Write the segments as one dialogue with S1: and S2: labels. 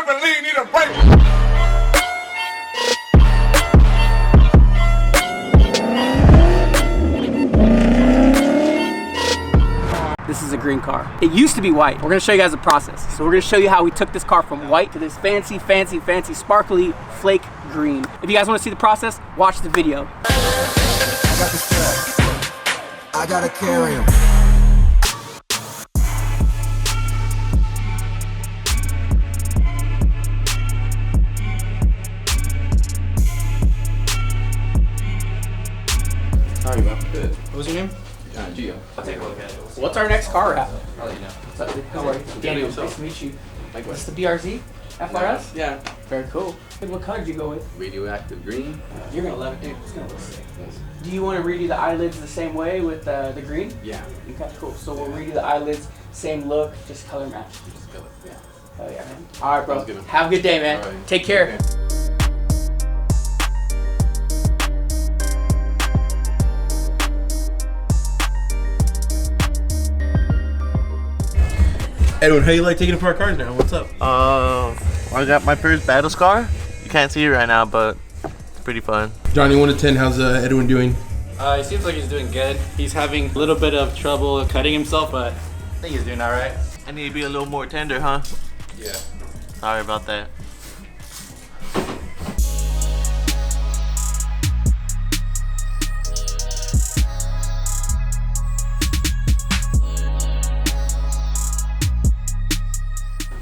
S1: believe need a break.
S2: This is a green car. It used to be white. We're gonna show you guys the process. So we're gonna show you how we took this car from white to this fancy, fancy, fancy, sparkly flake green. If you guys wanna see the process, watch the video.
S3: I got the strap. I gotta carry him.
S4: How are you, bro?
S5: Good.
S4: What was your name?
S5: Gio.
S2: I'll take a look at it. What's our next car wrap?
S5: I'll let you know.
S2: What's up, dude? How are you? Daniel, nice to meet you.
S5: Like
S2: Is this the BRZ FRS?
S5: Yeah.
S2: Very cool. Hey, what color did you go with?
S5: Radioactive green.
S2: You're gonna love it, dude. It's gonna look sick. Do you want to redo the eyelids the same way with the green?
S5: Yeah.
S2: Okay, cool. So we'll redo the eyelids, same look, just color match.
S5: Just go. Yeah.
S2: Oh yeah, man. All right, bro.
S5: Sounds good.
S2: Have a good day, man.
S5: All right.
S2: Take care.
S5: Okay.
S4: Edwin, how you like taking apart cars now? What's up?
S6: I got my first battle scar. You can't see it right now, but it's pretty fun.
S4: Johnny, 1 to 10, how's Edwin doing?
S7: He seems like he's doing good. He's having a little bit of trouble cutting himself, but I think he's doing all right.
S6: I need to be a little more tender, huh?
S5: Yeah.
S6: Sorry about that.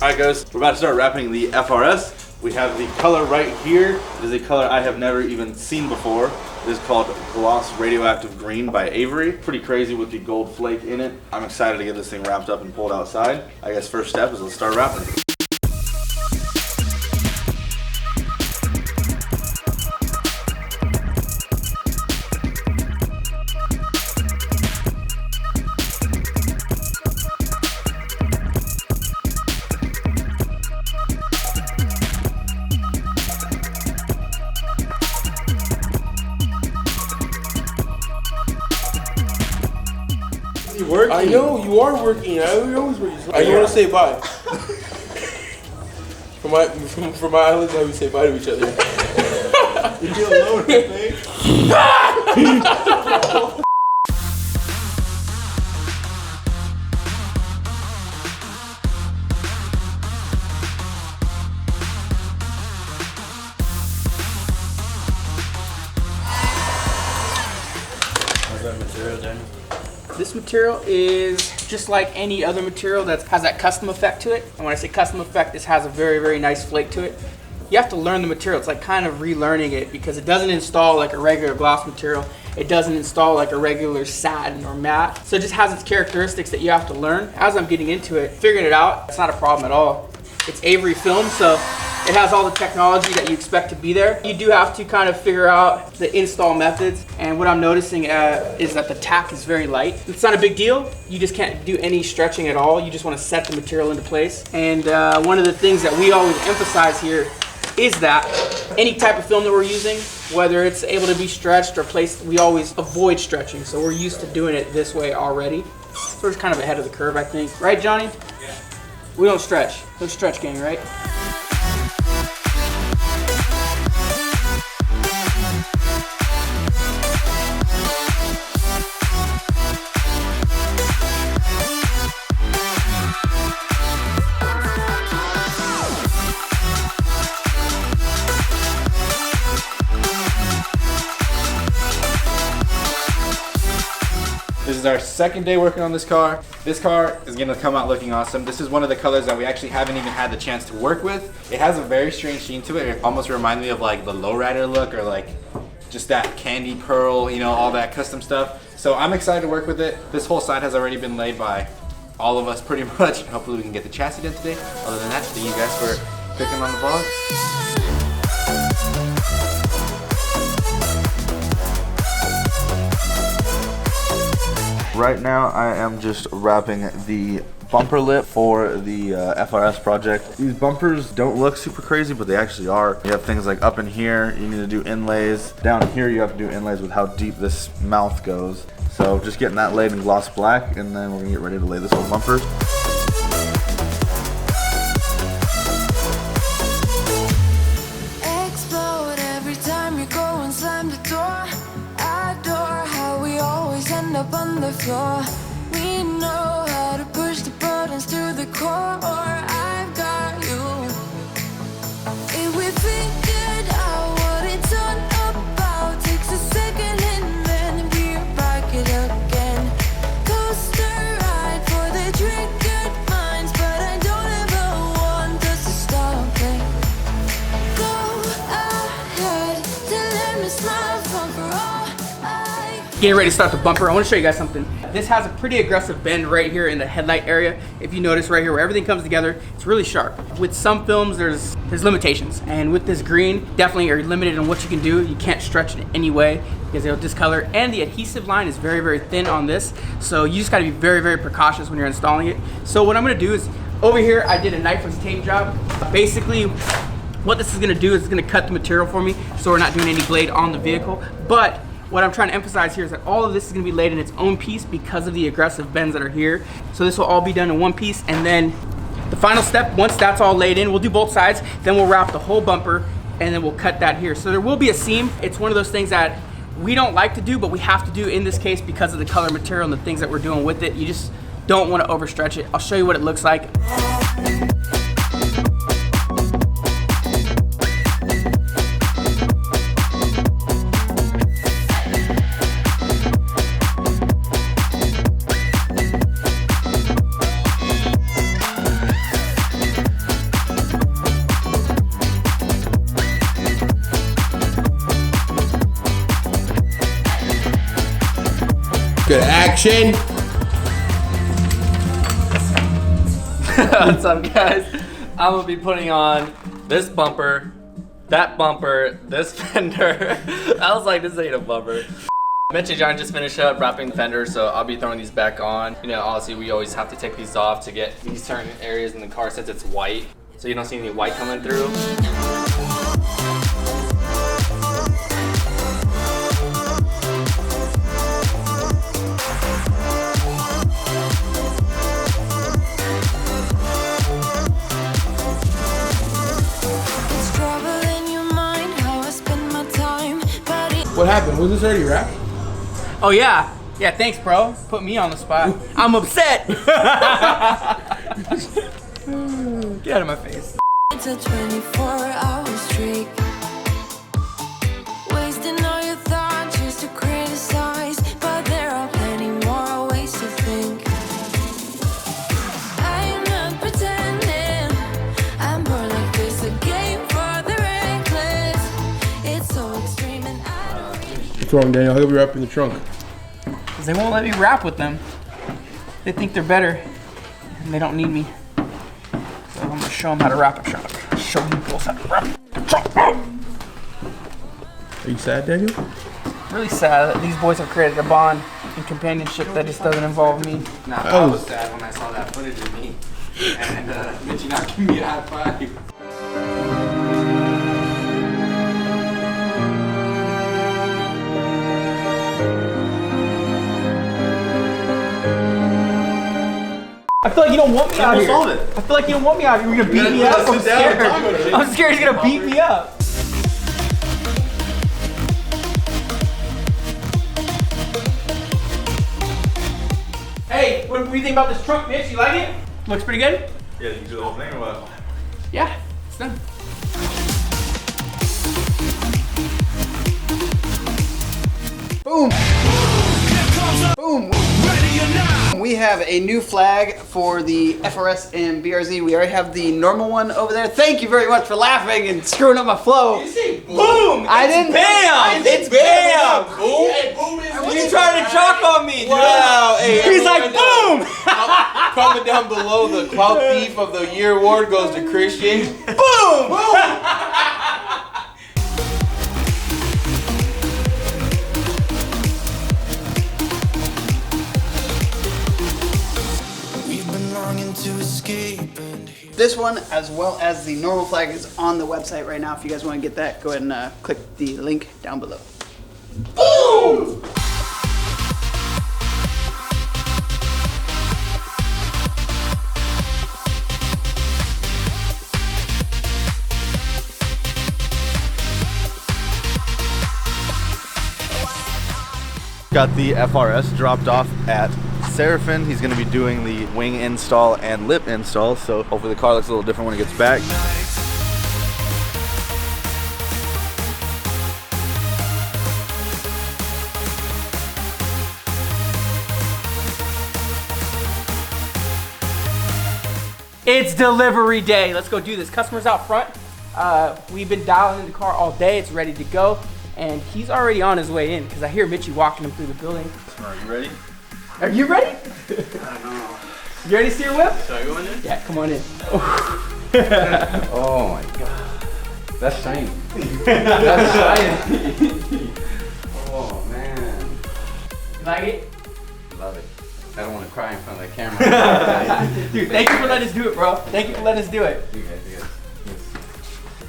S8: Alright guys, we're about to start wrapping the FRS. We have the color right here. It is a color I have never even seen before. It is called Gloss Radioactive Green by Avery. Pretty crazy with the gold flake in it. I'm excited to get this thing wrapped up and pulled outside. I guess first step is let's start wrapping.
S4: Working. I know, you are working. I always working. You want to say bye? for my islands, I would say bye to each other. Leave you alone, man.
S7: How's that material, Daniel?
S2: This material is just like any other material that has that custom effect to it. And when I say custom effect, this has a very, very nice flake to it. You have to learn the material. It's like kind of relearning it because it doesn't install like a regular gloss material. It doesn't install like a regular satin or matte. So it just has its characteristics that you have to learn. As I'm getting into it, figuring it out, it's not a problem at all. It's Avery film, so it has all the technology that you expect to be there. You do have to kind of figure out the install methods. And what I'm noticing is that the tack is very light. It's not a big deal. You just can't do any stretching at all. You just want to set the material into place. And one of the things that we always emphasize here is that any type of film that we're using, whether it's able to be stretched or placed, we always avoid stretching. So we're used to doing it this way already. So we're kind of ahead of the curve, I think. Right, Johnny? Yeah. We don't stretch. No stretch gang, right?
S7: This is our second day working on this car. This car is gonna come out looking awesome. This is one of the colors that we actually haven't even had the chance to work with. It has a very strange sheen to it. It almost reminds me of like the lowrider look or like just that candy pearl, you know, all that custom stuff. So I'm excited to work with it. This whole side has already been laid by all of us pretty much. Hopefully we can get the chassis done today. Other than that, thank you guys for clicking on the vlog.
S8: Right now I am just wrapping the bumper lip for the FRS project. These bumpers don't look super crazy, but they actually are. You have things like up in here, you need to do inlays. Down here you have to do inlays with how deep this mouth goes. So just getting that laid in gloss black, and then we're gonna get ready to lay this whole bumper.
S1: floor. We know how to push the buttons to the core. I've got you. If we figured out what it's all about, takes a second and then we're back it again. Coaster ride for the triggered minds, but I don't ever want us to stop it. Go ahead to let me smile for all I.
S2: Getting ready to start the bumper. I want to show you guys something. This has a pretty aggressive bend right here in the headlight area. If you notice right here where everything comes together, it's really sharp. With some films, there's limitations. And with this green, definitely you're limited on what you can do. You can't stretch it in any way because it'll discolor. And the adhesive line is very, very thin on this. So you just gotta be very, very precautious when you're installing it. So what I'm gonna do is, over here, I did a knifeless tape job. Basically, what this is gonna do is it's gonna cut the material for me so we're not doing any blade on the vehicle. But what I'm trying to emphasize here is that all of this is gonna be laid in its own piece because of the aggressive bends that are here. So this will all be done in one piece, and then the final step, once that's all laid in, we'll do both sides, then we'll wrap the whole bumper, and then we'll cut that here. So there will be a seam. It's one of those things that we don't like to do, but we have to do in this case because of the color material and the things that we're doing with it. You just don't wanna overstretch it. I'll show you what it looks like.
S4: Good action.
S6: What's up, guys? I'm gonna be putting on this bumper, that bumper, this fender. I was like, this ain't a bumper. Mitch and John just finished up wrapping the fender, so I'll be throwing these back on. You know, obviously we always have to take these off to get these certain areas in the car since it's white, so you don't see any white coming through.
S4: What happened? Was this already wrapped?
S2: Oh yeah. Yeah, thanks bro. Put me on the spot. I'm upset. Get out of my face.
S1: It's a 24-hour streak. Wasting all your thoughts just to criticize, but there are plenty more ways to think. I'm not pretending. I'm more like this, a game for the reckless. It's so extreme and
S4: What's wrong, Daniel? How come you're wrapping the trunk?
S2: Because they won't let me rap with them. They think they're better, and they don't need me. So I'm gonna show them how to wrap a trunk. Show you girls how to wrap a trunk.
S4: Are you sad, Daniel?
S2: Really sad that these boys have created a bond and companionship that just doesn't involve me.
S7: Nah, I was sad when I saw that footage of me and Mitch not giving me a high five.
S2: I feel like you don't want me out here.
S6: solve it.
S2: I feel like you don't want me out here. You're gonna beat me up. I'm scared. I'm scared he's gonna beat me up. Hey, what do you think about this trunk, Mitch? You like it? Looks pretty good?
S8: Yeah, you can do the whole thing or what?
S2: Yeah, it's done.
S9: Boom! Boom! We have a new flag for the FRS and BRZ. We already have the normal one over there. Thank you very much for laughing and screwing up my flow.
S2: Boom!
S9: I didn't.
S2: Bam! It's bam!
S4: Boom! Boom is
S2: You trying to chalk on me, dude?
S4: Wow! Hey,
S2: He's like,
S4: everyone,
S2: boom!
S4: comment down below. The Clout Thief of the Year award goes to Christian.
S2: Boom!
S3: We've been longing to escape and
S9: This one, as well as the normal flag, is on the website right now. If you guys want to get that, go ahead and click the link down below.
S2: Boom!
S8: got the FRS dropped off at Seraphin. He's gonna be doing the wing install and lip install, so hopefully the car looks a little different when it gets back.
S2: It's delivery day. Let's go do this. Customer's out front. We've been dialing in the car all day. It's ready to go. And he's already on his way in because I hear Mitchie walking him through the building.
S5: Are you ready?
S2: Are you ready?
S5: I don't know.
S2: You ready to see your whip?
S5: Should I go in there?
S2: Yeah, come on in.
S5: Oh my god. That's shiny. That's shiny. Oh man.
S2: You like it?
S5: Love it. I don't want to cry in front of the camera.
S2: Dude, thank you for letting us do it, bro. Thank you for letting us do it.
S5: You guys.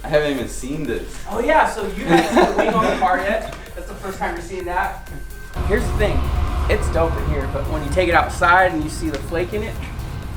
S5: I haven't even seen this.
S2: Oh yeah, so you haven't seen the wing on the car yet. That's the first time you're seeing that. Here's the thing, it's dope in here, but when you take it outside and you see the flake in it,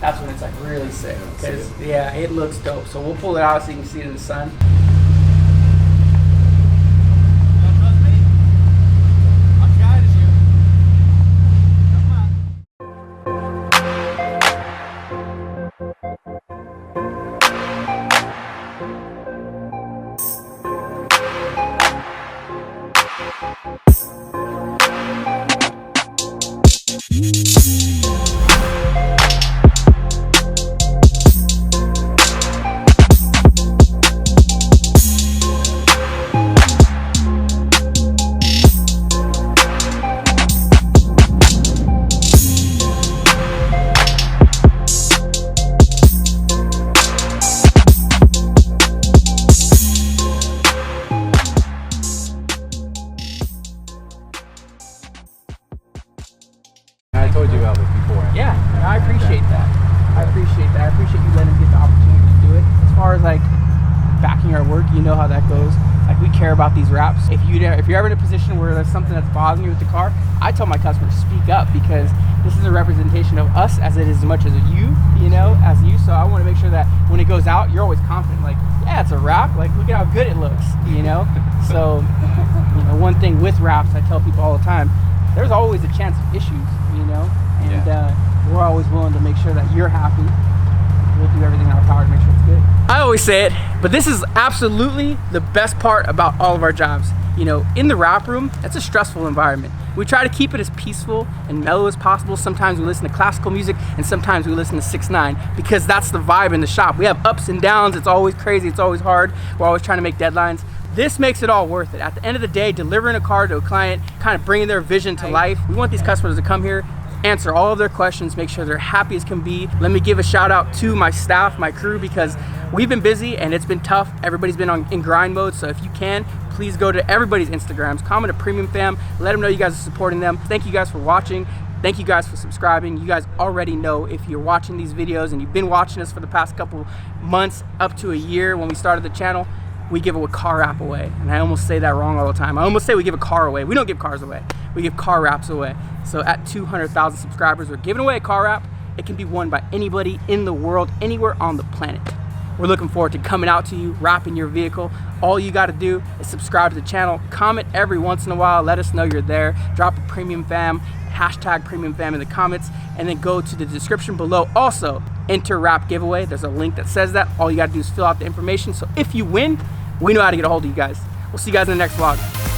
S2: that's when it's like really sick. Because yeah, it looks dope. So we'll pull it out so you can see it in the sun.
S5: I told you about it before.
S2: Yeah, I appreciate that. I appreciate that. I appreciate you letting me get the opportunity to do it. As far as like backing our work, you know how that goes. Like we care about these wraps. If you're ever in a position where there's something that's bothering you with the car, I tell my customers to speak up because this is a representation of us as it is as much as you know, as you. So I want to make sure that when it goes out, you're always confident. Like, yeah, it's a wrap. Like, look at how good it looks, you know? So, you know, one thing with wraps, I tell people all the time, there's always a chance of issues, you know? And we're always willing to make sure that you're happy. We'll do everything in our power to make sure it's good. I always say it, but this is absolutely the best part about all of our jobs. You know, in the wrap room, it's a stressful environment. We try to keep it as peaceful and mellow as possible. Sometimes we listen to classical music and sometimes we listen to 6ix9ine because that's the vibe in the shop. We have ups and downs. It's always crazy. It's always hard. We're always trying to make deadlines. This makes it all worth it. At the end of the day, delivering a car to a client, kind of bringing their vision to life. We want these customers to come here, answer all of their questions, make sure they're happy as can be. Let me give a shout out to my staff, my crew, because we've been busy and it's been tough. Everybody's been in grind mode. So if you can, please go to everybody's Instagrams, comment a Premium Fam, let them know you guys are supporting them. Thank you guys for watching. Thank you guys for subscribing. You guys already know if you're watching these videos and you've been watching us for the past couple months, up to a year when we started the channel, we give a car wrap away. And I almost say that wrong all the time. I almost say we give a car away. We don't give cars away. We give car wraps away. So at 200,000 subscribers, we're giving away a car wrap. It can be won by anybody in the world, anywhere on the planet. We're looking forward to coming out to you, wrapping your vehicle. All you gotta do is subscribe to the channel, comment every once in a while, let us know you're there, drop a Premium Fam, hashtag Premium Fam in the comments, and then go to the description below. Also, enter wrap giveaway. There's a link that says that. All you gotta do is fill out the information. So if you win, we know how to get a hold of you guys. We'll see you guys in the next vlog.